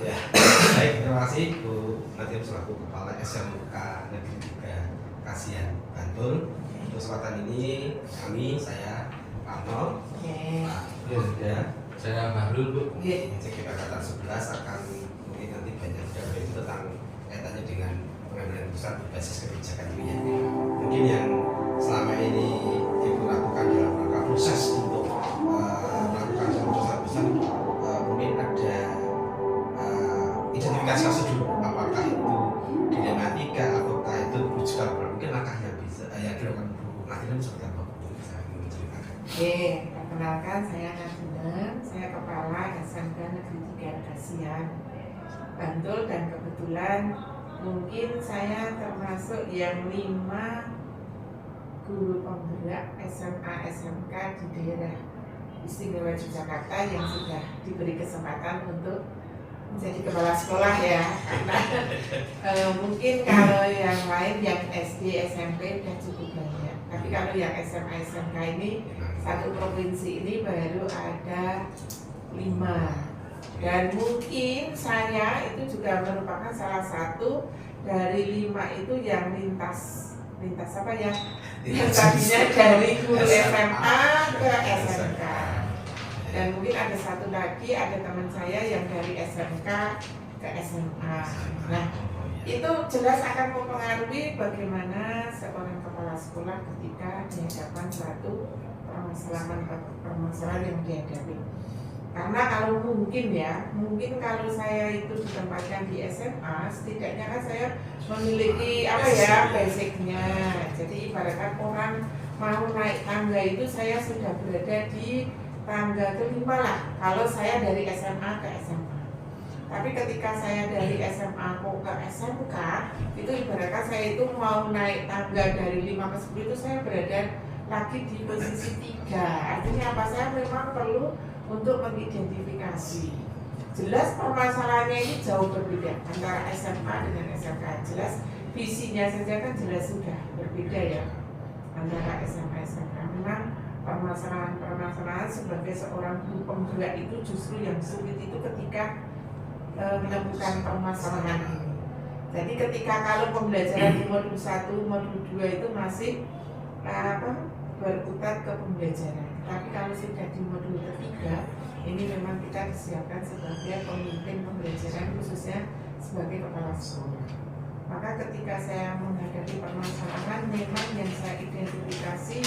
Ya, baik, terima kasih Bu Nadia selaku Kepala SMK Negeri 3 Kasihan Bantul. Untuk kesempatan ini saya Arnold, Pak Yuda, saya Mahrul, Bu. Sekitar kata 11 akan mungkin nanti banyak itu tentang kaitannya dengan pengambilan keputusan berbasis kebijakan ini ya. Mungkin yang selama ini Ibu lakukan dalam rangka proses untuk melakukan keputusan mungkin ada identifikasi kasus dulu, apakah itu dilematika ataukah itu juga mungkin langkah yang bisa yang dilakukan Bu Nadia seperti apa? Bisa menceritakan. Oke, perkenalkan saya Nadia, saya Kepala SMK Negeri 3 Kasihan Bantul, dan kebetulan mungkin saya termasuk yang 5 guru penggerak SMA SMK di daerah Istimewa Yogyakarta yang sudah diberi kesempatan untuk menjadi kepala sekolah ya, karena mungkin kalau yang lain yang SD, SMP sudah cukup banyak, tapi kalau yang SMA SMK ini satu provinsi ini baru ada 5, dan mungkin saya itu juga merupakan salah satu dari 5 itu yang lintas apa ya, yang tadinya dari guru SMA ke SMK. Dan mungkin ada satu lagi, ada teman saya yang dari SMK ke SMA. Nah, itu jelas akan mempengaruhi bagaimana seorang kepala sekolah ketika dihadapkan suatu permasalahan yang dihadapi. Karena kalau mungkin kalau saya itu ditempatkan di SMA, setidaknya kan saya memiliki basicnya. Jadi ibaratkan orang mau naik tangga itu saya sudah berada di tangga kelima lah, kalau saya dari SMA ke SMA. Tapi ketika saya dari SMA ke SMK, itu ibaratkan saya itu mau naik tangga dari 5 ke 10 itu saya berada lagi di posisi 3. Artinya apa? Saya memang perlu untuk mengidentifikasi. Jelas permasalahannya ini jauh berbeda antara SMA dengan SMK. Jelas visinya saja kan jelas sudah berbeda ya antara SMA SMK. Memang permasalahan sebagai seorang guru penggerak itu justru yang sulit itu ketika menemukan permasalahan ini. Jadi ketika kalau pembelajaran di modul 1, modul 2 itu masih berkutat ke pembelajaran. Tapi kalau sudah di modul ketiga, ini memang kita disiapkan sebagai pemimpin pembelajaran, khususnya sebagai kepala sekolah. Maka ketika saya menghadapi permasalahan, memang yang saya identifikasi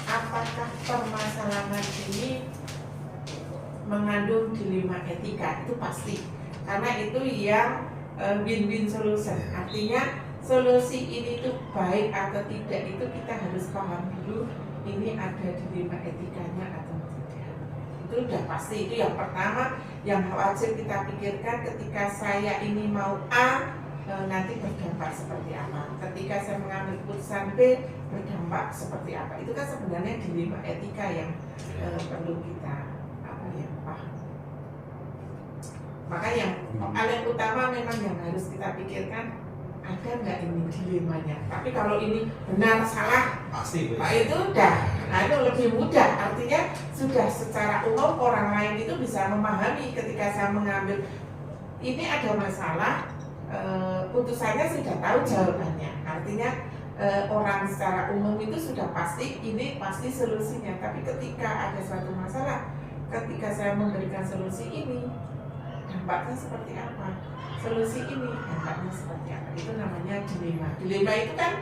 apakah permasalahan ini mengandung dilema etika, itu pasti. Karena itu yang win-win solution. Artinya solusi ini tuh baik atau tidak itu kita harus paham dulu, ini ada dilema etikanya atau tidak. Itu udah pasti, itu yang pertama yang wajib kita pikirkan ketika saya ini mau A, nanti berdampak seperti apa. Ketika saya mengambil keputusan B, berdampak seperti apa. Itu kan sebenarnya dilema etika yang perlu kita paham. Maka yang paling utama memang yang harus kita pikirkan, ada nggak ini dilemanya. Tapi kalau ini benar salah, pasti itu udah, itu lebih mudah. Artinya sudah secara umum orang lain itu bisa memahami ketika saya mengambil ini ada masalah, putusannya sudah tahu jawabannya. Artinya orang secara umum itu sudah pasti ini pasti solusinya. Tapi ketika ada suatu masalah, ketika saya memberikan solusi ini, dampaknya seperti apa? Solusi ini dampaknya seperti apa? Itu namanya dilema. Dilema itu kan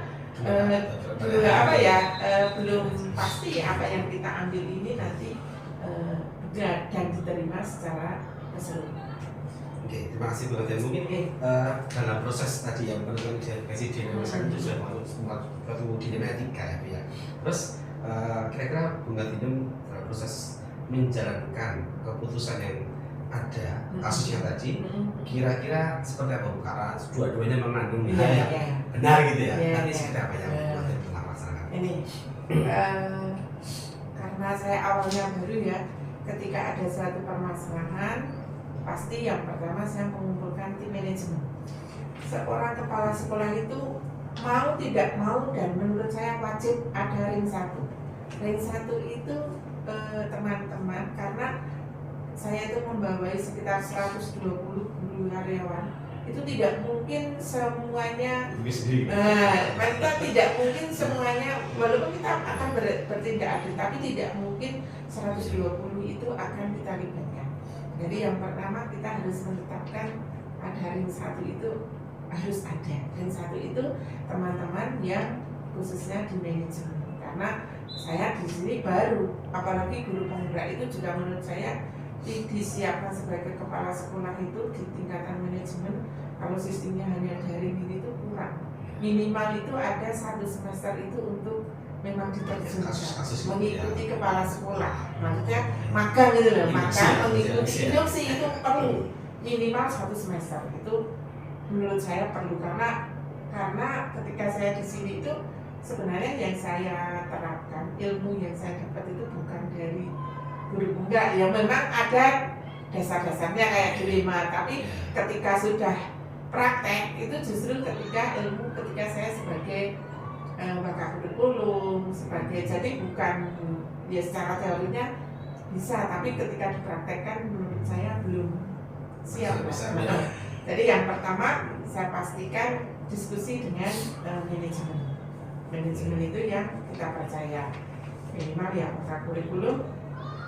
belum pasti apa yang kita ambil ini nanti benar dan diterima secara keseluruhan. Oke, terima kasih Bu Nadia. Mungkin dalam proses tadi yang menurut Presiden itu sudah masuk dilema etika ya Bu ya. Terus kira-kira Bu Nadia dalam proses menjalankan keputusan yang ada kasusnya tadi, kira-kira seperti apa Bu? Karena dua-duanya mengandung benar gitu ya. Nanti seperti apa yang Bu Nadia pernah laksanakan? Ini karena saya awalnya baru ya, ketika ada suatu permasalahan, pasti yang pertama saya mengumpulkan tim manajemen. Seorang kepala sekolah itu mau tidak mau, dan menurut saya wajib ada ring 1. Ring 1 itu teman-teman, karena saya itu membawai sekitar 120 guru karyawan, itu tidak mungkin semuanya kita tidak mungkin semuanya, walaupun kita akan bertindak adil, tapi tidak mungkin 120 itu akan kita libatkan. Jadi yang pertama kita harus menetapkan ada ring 1 itu harus ada. Ring 1 itu teman-teman yang khususnya di manajemen, karena saya di sini baru, apalagi guru penggerak itu juga menurut saya disiapkan sebagai kepala sekolah itu di tingkatan manajemen. Kalau sistemnya hanya daring ini itu kurang. Minimal itu ada 1 semester itu untuk memang diterjunkan mengikuti kepala sekolah, maksudnya magang gitu loh, magang mengikuti induksi itu perlu minimal 1 semester itu menurut saya perlu, karena ketika saya di sini itu sebenarnya yang saya terapkan, ilmu yang saya dapat itu bukan dari guru enggak, ya memang ada dasar-dasarnya kayak dilema, tapi ketika sudah praktek itu justru ketika saya sebagai pakar kurikulum, jadi bukan ya secara teorinya bisa, tapi ketika dipraktekkan menurut saya belum siap. Jadi yang pertama saya pastikan diskusi dengan manajemen itu yang kita percaya, minimal ya pakar kurikulum,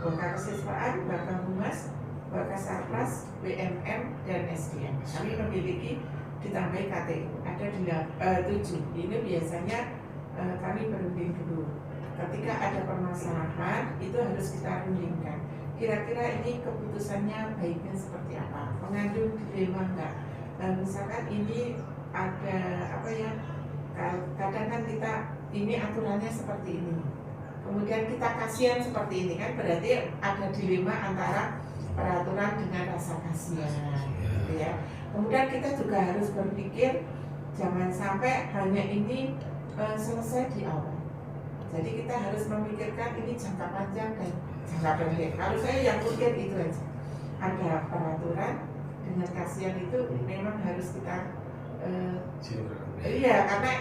bakal kesiswaan, bakal humas, bakal sarpras, BMM, dan SDM. Kami memiliki ditambah KTU ada 7. Ini biasanya kami berunding dulu. Ketika ada permasalahan itu harus kita rundingkan. Kira-kira ini keputusannya baiknya seperti apa? Mengandung dilema enggak? Misalkan ini ada apa ya? Kadang kan kita ini aturannya seperti ini. Kemudian kita kasihan seperti ini kan, berarti ada dilema antara peraturan dengan rasa kasihan, gitu ya. Kemudian kita juga harus berpikir jangan sampai hanya ini selesai di awal. Jadi kita harus memikirkan ini jangka panjang dan jangka pendek. Kalau saya yang urgen itu aja, ada peraturan dengan kasihan itu memang harus kita iya, karena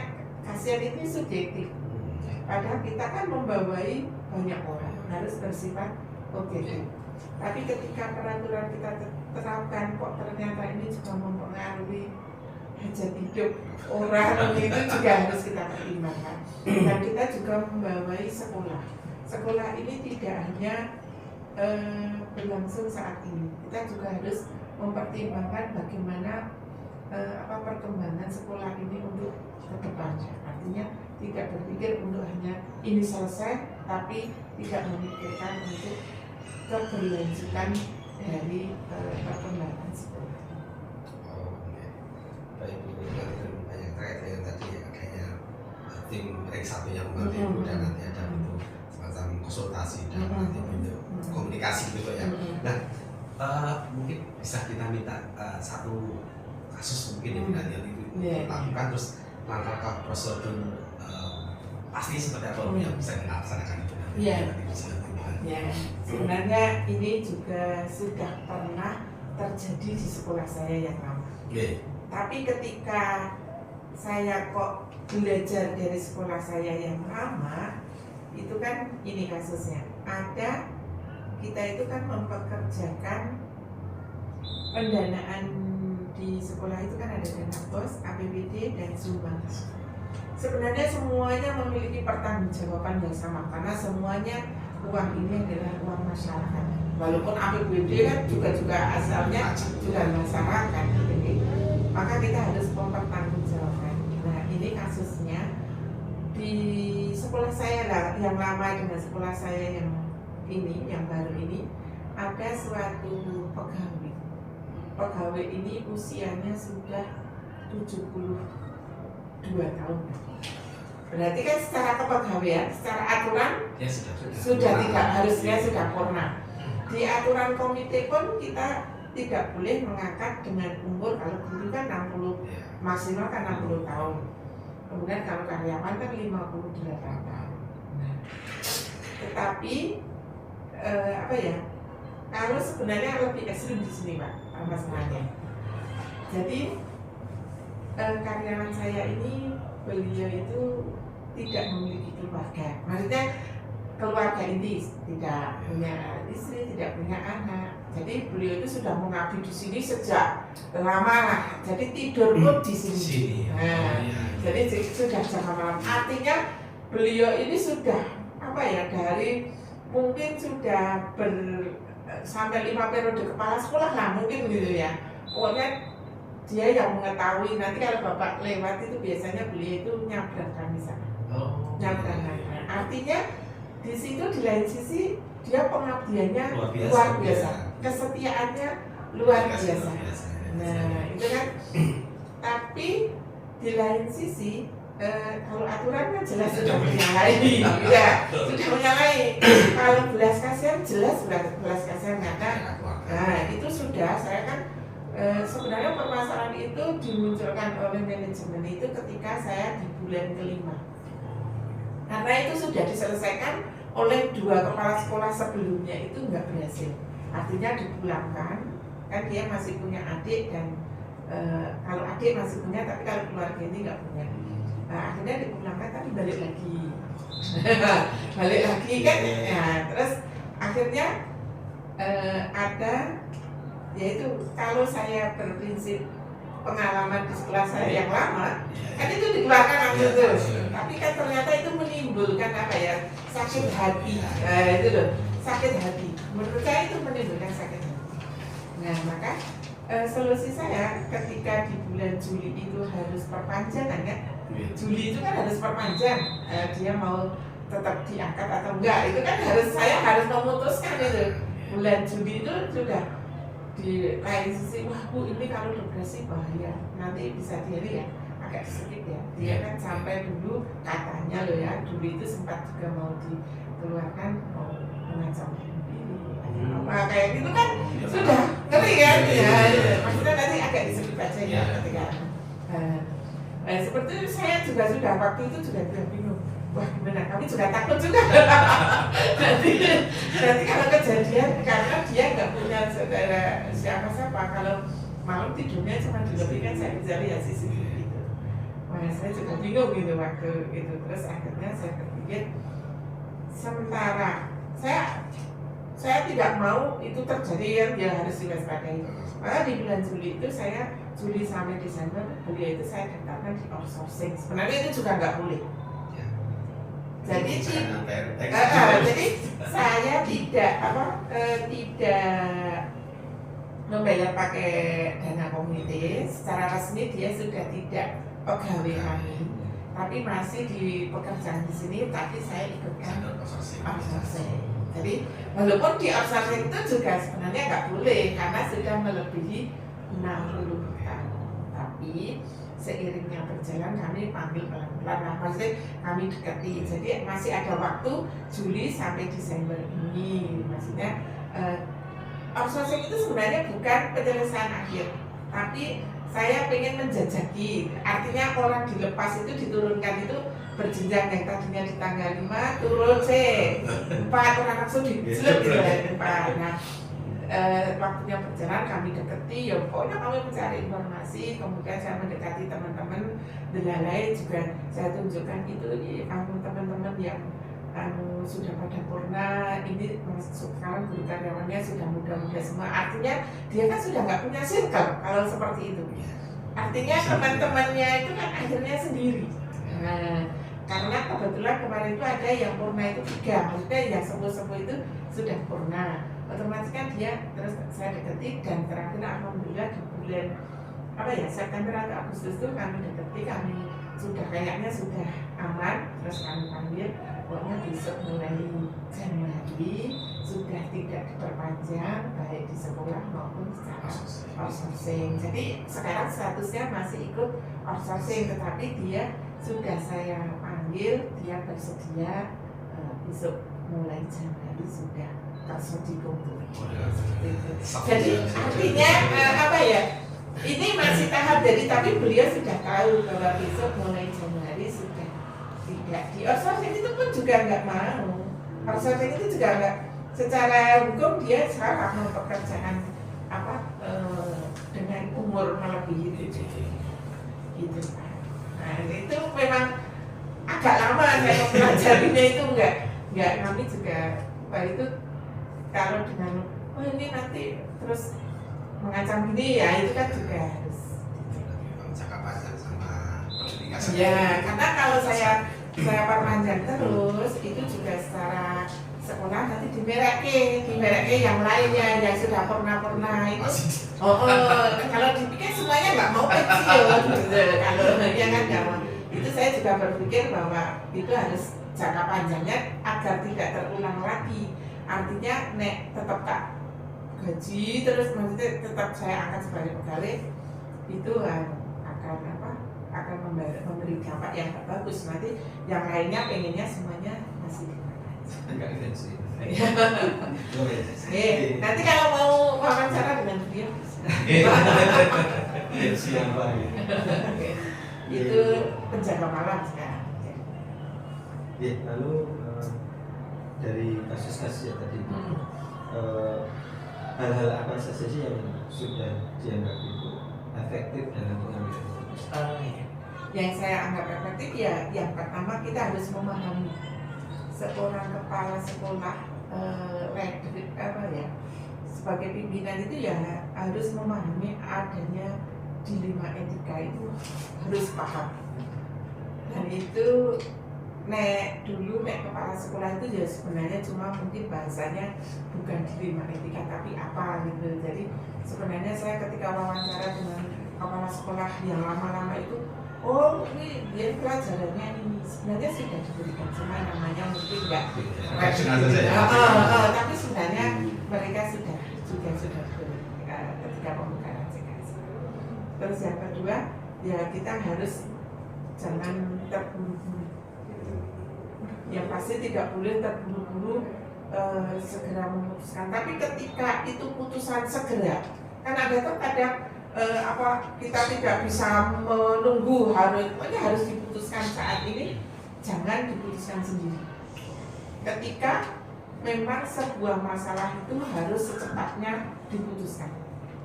kasihan ini subjektif. Padahal kita kan membawai banyak orang, harus bersifat objektif. Tapi ketika peraturan kita terapkan kok ternyata ini juga mempengaruhi hajat hidup orang, itu juga harus kita pertimbangkan. Dan kita juga membawai sekolah. Sekolah ini tidak hanya berlangsung saat ini. Kita juga harus mempertimbangkan bagaimana perkembangan sekolah ini untuk ke depannya. Artinya tidak berpikir untuk hanya ini selesai, tapi tidak memikirkan untuk keberlanjutan dari perkembangan sekolah. Baik, banyak terkait dengan tadi adanya tim ring 1 yang membantu dan nanti ada bentuk semacam konsultasi dan nanti bentuk komunikasi gitu ya. Nah, mungkin bisa kita minta satu kasus mungkin yang nanti itu dilakukan, terus langkah prosedur pasti seperti apa yang bisa dilaksanakan itu nanti. Ya, sebenarnya ini juga sudah pernah terjadi di sekolah saya yang lama. Tapi ketika saya kok belajar dari sekolah saya yang lama, itu kan ini kasusnya. Ada kita itu kan mempekerjakan pendanaan di sekolah itu kan ada dana bos, APBD, dan sumbang. Sebenarnya semuanya memiliki pertanggungjawaban yang sama karena semuanya uang ini adalah uang masyarakat. Walaupun APBD kan juga asalnya juga masyarakat, maka kita harus mempertanggungjawabkan. Nah, ini kasusnya di sekolah saya lah, yang lama dengan sekolah saya yang ini, yang baru ini, ada suatu pegawai. Pegawai ini usianya sudah 72 tahun. Berarti kan secara kepegawaian, secara aturan ya, sudah tidak harusnya sudah purna. Di aturan komite pun kita tidak boleh mengangkat dengan umur, kalau guru kan 60 maksimal kan 60 tahun. Kemudian kalau karyawan kan 58 tahun. Nah, tetapi kalau sebenarnya lebih ekstrim di sini Pak masalahnya. Jadi karyawan saya ini beliau itu tidak memiliki keluarga. Maksudnya keluarga inti, tidak punya istri, tidak punya anak. Jadi beliau itu sudah mengabdi di sini sejak lama lah. Jadi tidur pun di sini. Nah, jadi sudah jam malam. Artinya beliau ini sudah dari mungkin sudah sampai 5 periode kepala sekolah lah mungkin gitu ya. Pokoknya dia yang mengetahui. Nanti kalau Bapak lewat itu biasanya beliau itu nyabrang kami sana. Nyabrang. Artinya di situ di lain sisi dia pengabdiannya luar biasa. Kesetiaannya luar biasa. Nah itu kan. Tapi di lain sisi kalau aturan kan jelas sudah menyalahi, ya sudah menyalahi. Kalau belas kasihan jelas belas kasihan karena itu sudah saya kan sebenarnya permasalahan itu dimunculkan oleh manajemen itu ketika saya di bulan kelima. Karena itu sudah diselesaikan oleh 2 kepala sekolah sebelumnya itu nggak berhasil. Artinya dipulangkan, kan dia masih punya adik dan kalau adik masih punya, tapi kalau keluarga ini nggak punya. Nah, akhirnya dipulangkan tapi balik lagi. Balik lagi kan. Nah, terus akhirnya ada yaitu kalau saya berprinsip pengalaman di sekolah saya yang lama kan itu dikeluarkan langsung terus. Tapi kan ternyata itu menimbulkan sakit hati. Itu loh, sakit hati. Menurut saya itu menimbulkan sakit hati. Nah, maka solusi saya ketika di bulan Juli itu harus perpanjangan kan. Juli itu kan harus perpanjang, dia mau tetap diangkat atau enggak, itu kan saya harus memutuskan itu. Bulan Juli itu sudah di lain sisi, wah Bu ini kalau depresi bahaya, nanti bisa diri ya, agak sedikit ya. Dia kan sampai dulu katanya loh ya, dulu itu sempat juga mau dikeluarkan, mau mengancam diri, apa kayak gitu kan, sudah ngeri kan ya. Maksudnya nanti agak disebut aja ya ketika. Seperti itu saya juga sudah waktu itu juga bingung. Wah gimana, kami juga takut juga. nanti kalau kejadian karena dia nggak punya saudara siapa-siapa, kalau malam tidurnya cuma di lobi kan saya bisa lihat CCTV gitu. Wah saya juga bingung gitu waktu itu. Terus akhirnya saya berpikir sementara saya tidak mau itu terjadi yang dia harus diwaspadai. Maka di bulan Juli itu Juli sampai Desember beliau itu saya daftarkan di outsourcing. Sebenarnya itu juga nggak boleh. Jadi jadi saya tidak membayar pakai dana komunitas. Secara resmi dia sudah tidak pegawai kami, tapi masih di pekerjaan di sini. Tapi saya ikutkan outsourcing. Jadi walaupun di outsourcing itu juga sebenarnya nggak boleh karena sudah melebihi 60 tahun. Tapi seiringnya berjalan kami panggil pelan-pelan, maksudnya kami dekati. Jadi masih ada waktu Juli sampai Desember ini. Maksudnya outsourcing itu sebenarnya bukan penyelesaian akhir, tapi saya pengen menjajaki. Artinya orang dilepas itu diturunkan itu berjenjang, yang tadinya di tanggal 5 turun C4 orang langsung dijelek gitu ya 4. Nah waktunya berjalan kami deketi, ya pokoknya kami mencari informasi, kemudian saya mendekati teman-teman Delalai juga saya tunjukkan itu kamu teman-teman yang sudah pada purna, ini sekarang guru karyawannya sudah muda-muda semua, artinya dia kan sudah nggak punya circle kalau seperti itu, artinya teman-temannya itu kan akhirnya sendiri. Nah, karena kebetulan kemarin itu ada yang purna itu 3, maksudnya yang sepuh-sepuh itu sudah purna, otomatis kan dia terus saya deketi dan terakhir alhamdulillah di bulan September atau Agustus itu kami deketi, kami sudah kayaknya sudah aman, terus kami panggil pokoknya besok mulai Januari sudah tidak diperpanjang baik di sekolah maupun secara outsourcing. Jadi sekarang statusnya masih ikut outsourcing, tetapi dia sudah saya panggil, dia bersedia besok mulai Januari sudah tersertifikat. Jadi artinya ini masih tahap, jadi tapi beliau sudah tahu bahwa besok mulai Januari sudah tidak di outsourcing. Itu pun juga nggak mau. Outsourcing itu juga nggak, secara hukum dia salah mau pekerjaan dengan umur melebihi itu gitu. Nah itu memang agak lama saya mempelajarinya itu, nggak kami juga itu kalau dengan oh ini nanti terus mengancam gini ya, itu kan juga harus jangka panjang sama pendidikan. ya, karena kalau saya perpanjang terus itu juga secara sekolah nanti dimereke yang lainnya yang sudah pernah itu. Kalau dipikir semuanya nggak mau pensiun gitu. Kalau ya kan nggak mau. Itu saya juga berpikir bahwa itu harus jangka panjangnya agar tidak terulang lagi. Artinya nek tetap tak gaji terus maksudnya tetap saya angkat sebagai pegawai itu akan memberi dampak yang tak bagus. Nanti yang lainnya pengennya semuanya masih Enggak intensi. Nanti kalau mau wawancara dengan dia siapa ya? itu penjaga malam sekarang. Ya, lalu dari kasus-kasus ya tadi hal-hal apa saja sih yang sudah dianggap itu efektif dalam pengambilan keputusan? Yang saya anggap efektif ya yang pertama kita harus memahami seorang kepala sekolah sebagai pimpinan itu ya harus memahami adanya dilema etika, itu harus paham. Dan itu dulu kepala sekolah itu ya sebenarnya cuma mungkin bahasanya bukan dilema etika tapi apa gitu. Jadi sebenarnya saya ketika wawancara dengan kepala sekolah yang lama-lama itu, oh ini dia pelajarannya ini sebenarnya sudah diberikan, cuma namanya mungkin enggak tapi sebenarnya mereka sudah diberi ketika pembukaan CKS. Terus yang kedua ya kita harus jangan terburu-buru, yang pasti tidak boleh terburu-buru segera memutuskan. Tapi ketika itu putusan segera, kan ada terkadang kita tidak bisa menunggu, harus diputuskan saat ini, jangan diputuskan sendiri. Ketika memang sebuah masalah itu harus secepatnya diputuskan,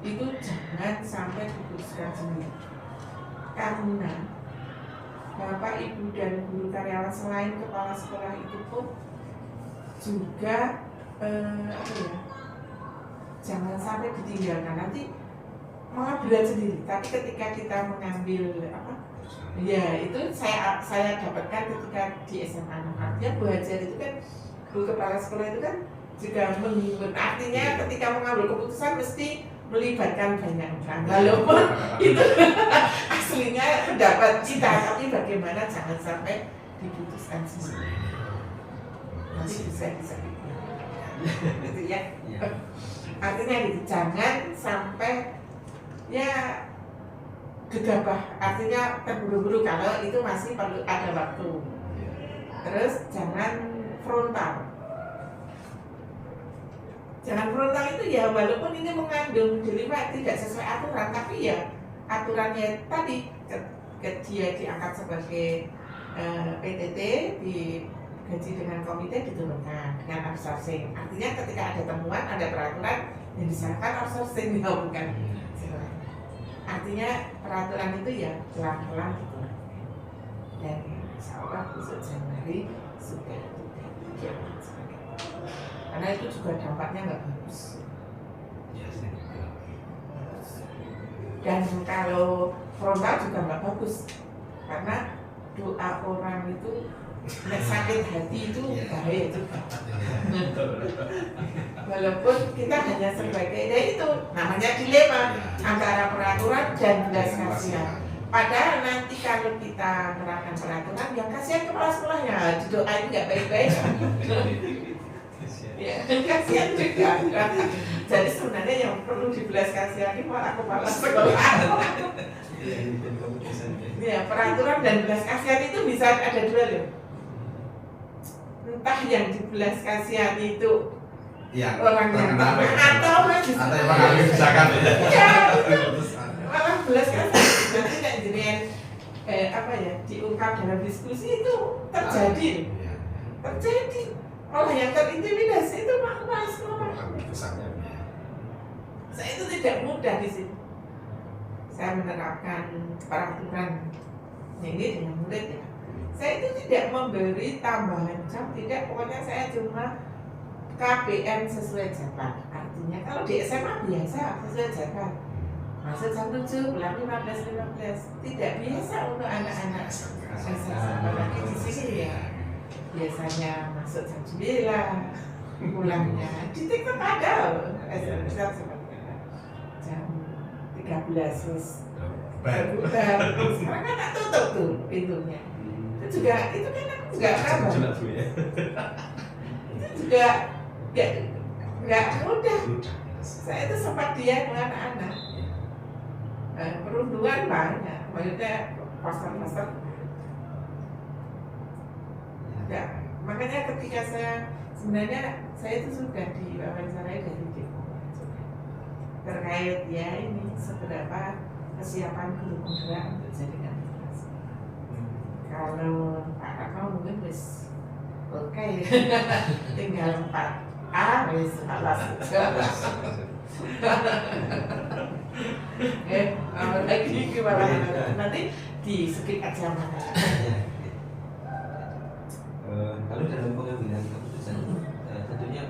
itu jangan sampai diputuskan sendiri. Karena Bapak, Ibu, dan guru karyawan selain kepala sekolah itu pun juga jangan sampai ditinggalkan, nanti malah berat sendiri. Tapi ketika kita mengambil ya itu saya dapatkan ketika di SMA. Artinya belajar itu kan guru kepala sekolah itu kan juga menghibur. Artinya ketika mengambil keputusan mesti melibatkan banyak orang, walaupun itu aslinya pendapat kita, tapi bagaimana jangan sampai diputuskan sendiri. Nanti bisa gitu ya. Artinya gitu, jangan sampai ya gegabah, artinya terburu-buru kalau itu masih perlu ada waktu. Terus jangan frontal. Jangan frontal itu ya walaupun ini mengandung dilema tidak sesuai aturan, tapi ya aturannya tadi dia diangkat sebagai PTT, digaji dengan komite, diturunkan dengan outsourcing. Artinya ketika ada temuan, ada peraturan yang diserahkan outsourcing, bukan. Artinya peraturan itu ya pelan-pelan gitu. Dan insya Allah besok Januari sudah tidak karena itu juga dampaknya nggak bagus. Dan kalau frontal juga nggak bagus karena doa orang itu sakit hati itu bahaya juga. Walaupun kita hanya sebagai itu namanya dilema antara peraturan dan belas kasihan. Padahal nanti kalau kita menerapkan peraturan, yang kasihan kepala sekolahnya, didoain nggak baik-baik. Ya, kasihan juga. Jadi sebenarnya yang perlu dibelas kasihan ini malah kepala sekolah. Ya, peraturan dan belas kasihan itu bisa ada dua loh. Entah yang dibelas kasihan itu ya, orang yang taat atau yang mengambil kebijakan ya, malah belas kasihan nanti kayak jadian diungkap dalam diskusi itu terjadi orang yang terintimidasi itu mas. Saya itu tidak mudah di sini. Saya menerapkan peraturan ini dengan murid ya. Saya itu tidak memberi tambahan jam, tidak, pokoknya saya cuma KPM sesuai jadwal. Artinya kalau di SMA biasa sesuai jadwal. Masuk jam 7, pulang 15. Tidak biasa untuk anak-anak SMA. Apalagi di sini ya. Biasanya masuk jam 9, pulangnya di TikTok ada loh. Jam 13 terus berbuka. Sekarang kan tak tutup tuh pintunya. Itu kan aku juga kabar. Itu juga nggak mudah. Saya itu sempat diam dengan anak-anak. Perundungan banyak, maksudnya pasar-pasar. Ya, makanya ketika sebenarnya saya itu sudah diwawancarai dari Deko terkait ya ini seberapa kesiapan guru penggerak untuk jadi kandidat. Kalau Pak Kakao mungkin wis oke, tinggal 4A wis alas. Lagi gimana nanti di skip aja mana. Kalau dalam pengambilan keputusan tentunya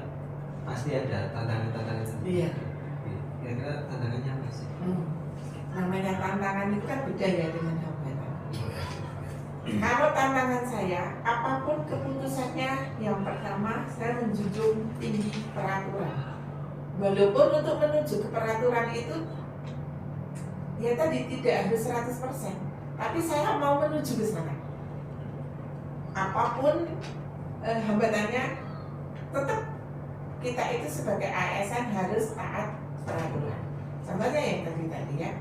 pasti ada tantangan-tantangan. Iya. Kira-kira tantangannya apa sih? Namanya tantangan itu kan beda ya dengan hambatan. Kalau tantangan saya, apapun keputusannya, yang pertama saya menjunjung tinggi peraturan. Walaupun untuk menuju ke peraturan itu ya tadi tidak harus 100%, tapi saya mau menuju ke sana. Apapun hambatannya, tetap kita itu sebagai ASN harus taat peraturan. Contohnya yang tadi ya,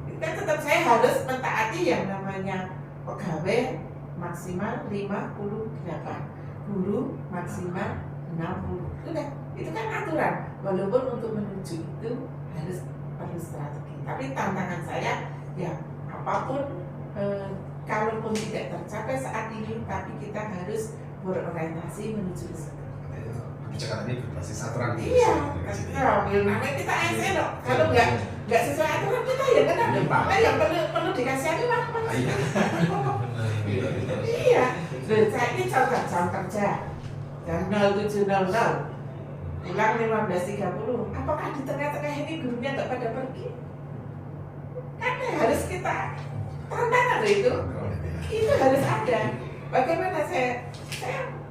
itu kan tetap saya harus mentaati yang namanya pegawai maksimal 58, guru maksimal 60. Sudah, itu kan aturan. Walaupun untuk menuju itu perlu strategi. Tapi tantangan saya ya apapun kalaupun tidak tercapai saat ini, tapi kita harus berorientasi menuju ke sana. Kebijakan ini berbasis aturan. Iya, namanya kita ASN loh. Kalau nggak sesuai aturan kita ya kan ada apa yang perlu dikasihani apa? Iya, saya ini contoh jam kerja jam 07.00 pulang 15.30. Apakah di tengah-tengah ini gurunya nggak pada pergi? Kan harus kita tantangan itu harus ada. Bagaimana saya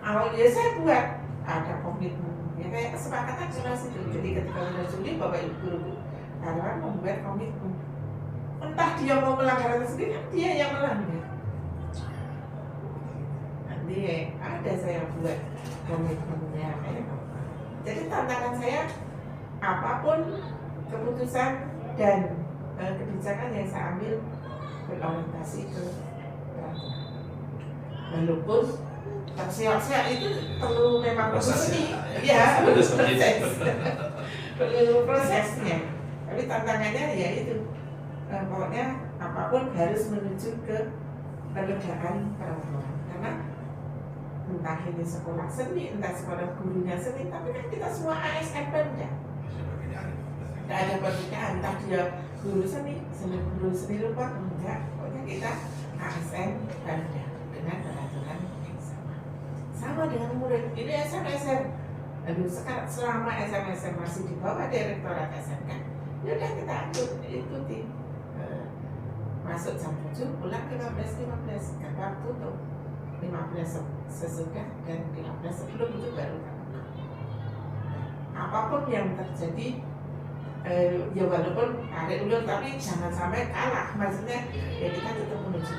awalnya saya buat ada komitmen ya kayak kesepakatan jelas itu. Jadi ketika sudah Juli bapak ibu guru karyawan membuat komitmen, entah dia mau melanggar atau sendiri, dia yang melanggar. Nanti ada saya buat komitmennya kayak apa. Jadi tantangan saya apapun keputusan dan kebijakan yang saya ambil berorientasi ke peraturan. Walaupun tersiap-siap itu perlu memang proses seni, ya proses, perlu prosesnya. Tapi tantangannya ya itu, pokoknya apapun harus menuju ke penegakan peraturan. Karena entah ini sekolah seni, entah sekolah gurunya seni, tapi kan kita semua ASN Pemda. Tidak ada perbedaan, entah dia guru guru seni rupa, enggak. Pokoknya kita ASN Pemda dengan peraturan yang sama dengan murid. Ini SMSN. Aduh, sekarang selama SMSN masih di bawah Direktorat SMK, ya udah kita ikuti. Masuk jam 7, pulang 15.15, gerbang tutup. 15 sesudah dan 15 sebelum itu baru apapun yang terjadi ya walaupun tarik ulur tapi jangan sampai kalah, maksudnya ya kita tetap menuju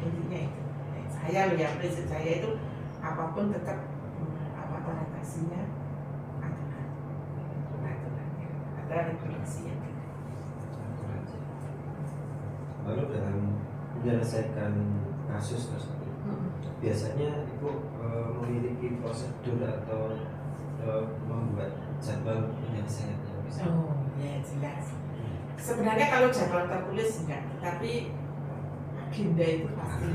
intinya itu. Saya loh ya, prinsip saya itu apapun tetap orientasinya ada regulasi yang lalu dalam menyelesaikan kasus tersebut biasanya ibu memiliki prosedur atau membuat jadwal penyelesaiannya. Oh ya jelas. Sebenarnya kalau jadwal tertulis enggak, tapi agenda itu pasti.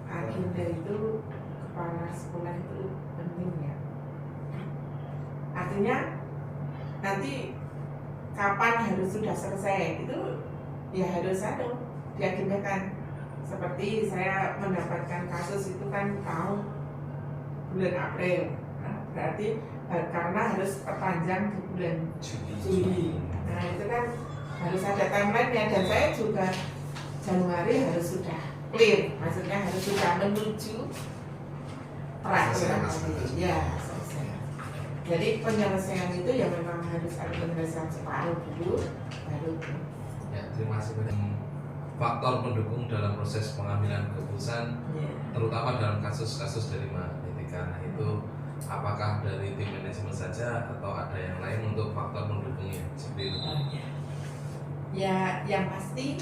Agenda itu kepala sekolah itu penting ya. Artinya nanti kapan harus sudah selesai itu ya harus diagendakan. Seperti saya mendapatkan kasus itu kan tahun bulan April berarti karena harus perpanjang di bulan Juli. Nah itu kan harus ada timeline-nya, dan saya juga Januari harus sudah clear, maksudnya harus sudah menuju peraturan tadi. Ya, selesai. Jadi penyelesaian itu ya memang harus ada penyelesaian separuh dulu, baru. Ya, terima kasih banyak. Faktor pendukung dalam proses pengambilan keputusan, terutama dalam kasus-kasus dari etika. Nah itu apakah dari tim manajemen saja atau ada yang lain untuk faktor pendukungnya seperti itu? Ya, yang pasti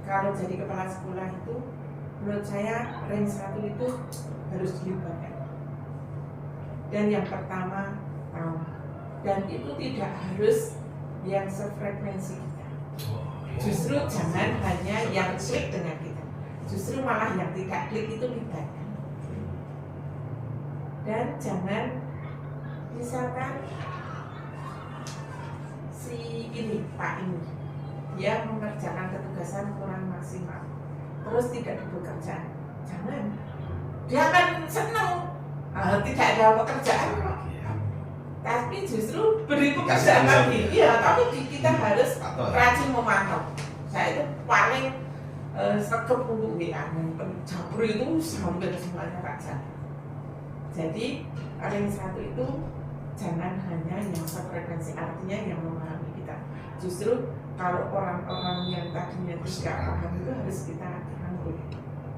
kalau jadi kepala sekolah itu menurut saya rank 1 itu harus dilibatkan. Dan yang pertama tahu, dan itu tidak harus yang sefrekuensi kita. Justru jangan hanya yang klik dengan kita, justru malah yang tidak klik itu libatkan. Dan jangan misalkan si ini Pak ini dia mengerjakan ketugasan kurang maksimal, terus tidak bekerja, jangan, dia akan senang tidak ada pekerjaan, tapi justru beri pekerjaan lagi. Iya, tapi kita harus rajin memantau. Saya itu paling sekep untuk WA, campur itu hampir semuanya Kak. Jadi rank 1 itu jangan hanya yang sefrekuensi, artinya yang memahami kita. Justru kalau orang-orang yang tadinya tidak paham itu harus kita rangkul,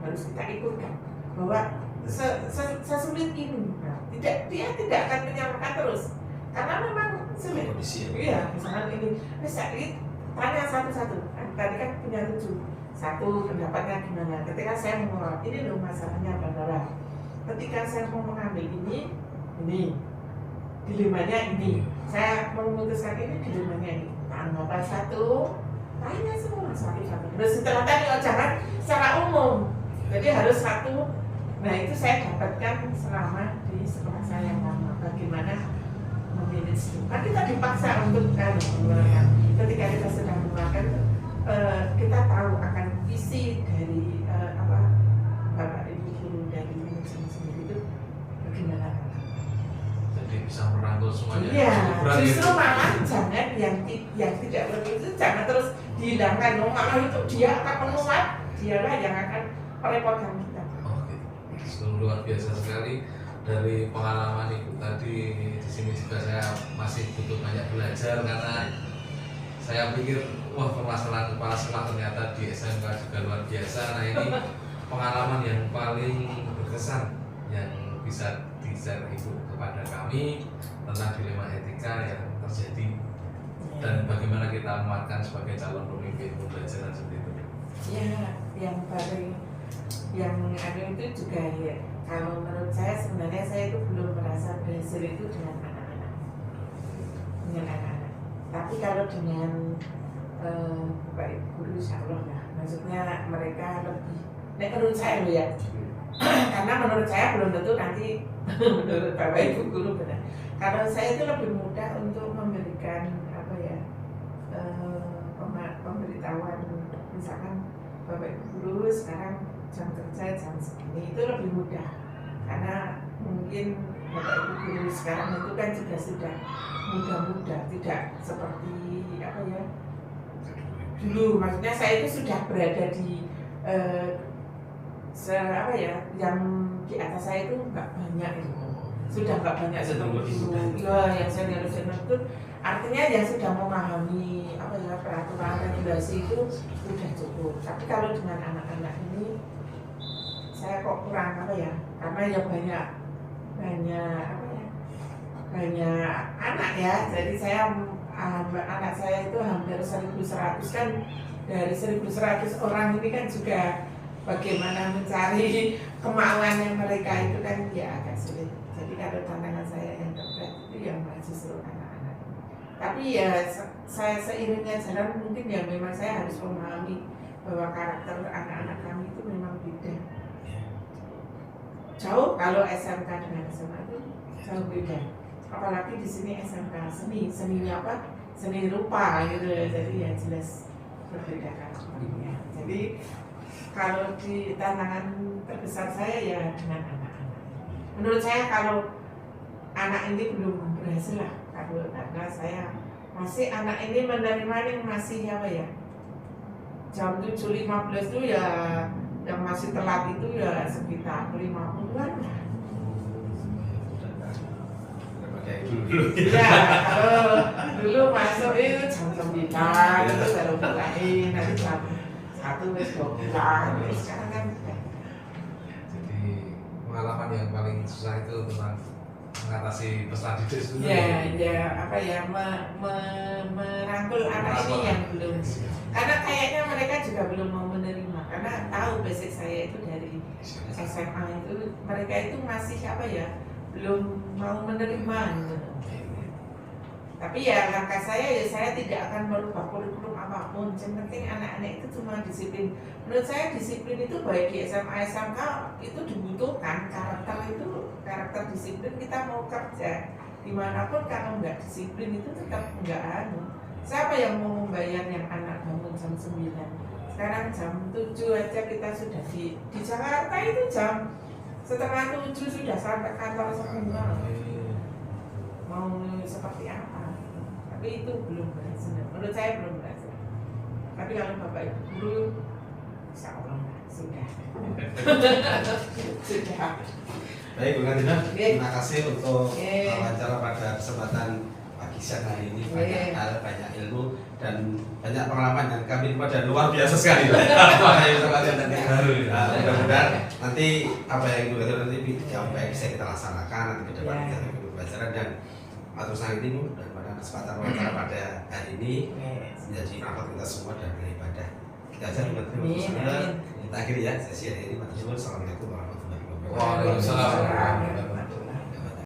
harus kita ikutkan bahwa sesulit ini, dia tidak akan menyamakan terus, karena memang sulit. Iya, misalnya ini, tanya satu-satu. Tadi kan punya 7, satu pendapatnya gimana. Ketika saya mau ini loh masalahnya bandara. Ketika saya mau mengambil ini dilemanya ini, saya memutuskan ini dilemanya ini. Tanggapan satu, tanya semua satu-satu. Terus setelah tadi jangan secara umum, jadi harus satu. Nah itu saya dapatkan selama di sekolah saya yang lama. Bagaimana memanage itu? Kan kita dipaksa untuk mengeluarkan. Ketika kita sedang mengeluarkan, kita tahu akan isi dari Bapak Ibu guru dari manajemen sendiri itu bagaimana. Jadi bisa merangkul semuanya. Iya, justru malah jangan yang tidak begitu itu jangan terus dihilangkan. Malah itu dia akan menguat, dialah yang akan merepotkan kita. Oke, luar biasa sekali. Dari pengalaman Ibu tadi di sini juga saya masih butuh banyak belajar, karena saya pikir wah permasalahan kepala sekolah ternyata di SMK juga luar biasa. Nah ini pengalaman yang paling berkesan yang bisa di-share Ibu kepada kami tentang dilema etika yang terjadi dan bagaimana kita menguatkan sebagai calon pemimpin pembelajaran seperti itu. Ya, yang paling yang ada itu juga ya. Kalau menurut saya sebenarnya saya itu belum merasa berhasil itu dengan anak-anak. Tapi kalau dengan Bapak Ibu guru insya Allah lah. Maksudnya mereka lebih. Nah, menurut saya loh ya. Karena menurut saya belum tentu nanti menurut Bapak Ibu guru benar. Kalau saya itu lebih mudah untuk memberikan pemberitahuan, misalkan Bapak Ibu guru sekarang jam kerja jam segini, itu lebih mudah karena mungkin Bapak Ibu guru sekarang itu kan juga sudah muda-muda, tidak seperti dulu. Maksudnya saya itu sudah berada di yang di atas saya itu nggak banyak itu, sudah nggak banyak seperti dulu. Ya, yang senior itu artinya yang sudah memahami peraturan regulasi itu sudah cukup. Tapi kalau dengan anak-anak ini saya kok kurang karena ya banyak anak ya. Jadi saya anak saya itu hampir 1.100 kan, dari 1.100 orang ini kan juga bagaimana mencari kemauannya mereka itu kan ya agak sulit. Jadi kalau tantangan saya yang terberat itu yang justru anak-anak. Tapi ya saya seiringnya jalan mungkin ya memang saya harus memahami bahwa karakter anak-anak kami itu memang beda. Jauh kalau SMK dengan SMA itu jauh beda. Apalagi di sini SMK seninya apa? Seni rupa gitu. Jadi ya jelas berbeda karakternya. Jadi kalau di tantangan terbesar saya ya dengan anak-anak. Menurut saya kalau anak ini belum berhasil lah, karena saya masih anak ini menerima ini masih apa ya, jam 7.15 itu ya, yang masih telat itu ya sekitar 50-an lah. Daripada yang dulu. Ya, kalau dulu masuk itu jam 9 itu baru mulai, nanti jam 1 wis pulang. Sekarang kan Jadi pengalaman yang paling susah itu tentang mengatasi peserta didik itu. ya apa ya, merangkul anak ini yang belum, karena kayaknya mereka juga belum mau menerima, karena tahu basic saya itu dari SMA itu mereka itu masih apa ya, belum mau menerima gitu. Tapi ya langkah saya ya, saya tidak akan merubah kurikulum apapun. Yang penting anak-anak itu cuma disiplin. Menurut saya disiplin itu baik di SMA SMK itu dibutuhkan. Karakter disiplin kita mau kerja dimanapun, kalau nggak disiplin itu tetap nggak anu. Siapa yang mau membayar yang anak bangun jam 9? Sekarang jam 7 aja kita sudah di Jakarta itu jam setengah 7 sudah sampai kantor semua. Mau seperti apa? Tapi itu belum berhasil. Menurut saya belum berhasil. Tapi kalau Bapak Ibu guru, insya Allah sudah. Sudah. Baik, Bu Katina, Oke. terima kasih untuk Oke. wawancara pada kesempatan pagi siang hari ini. Banyak Oke. hal, banyak ilmu, dan banyak pengalaman yang kami pada luar biasa sekali. Mudah-mudahan nanti apa yang Bu Katina nanti yang baik bisa kita laksanakan nanti ke depan Ya. kita pembelajaran, dan matur sangat ini dan pada kesempatan wawancara pada hari ini menjadi manfaat kita semua dan beribadah. Kita aja Bu Katina. Amin. Kita akhiri ya sesi hari ini. Matur suwun. Assalamualaikum warahmatullahi wabarakatuh. Waalaikumsalam.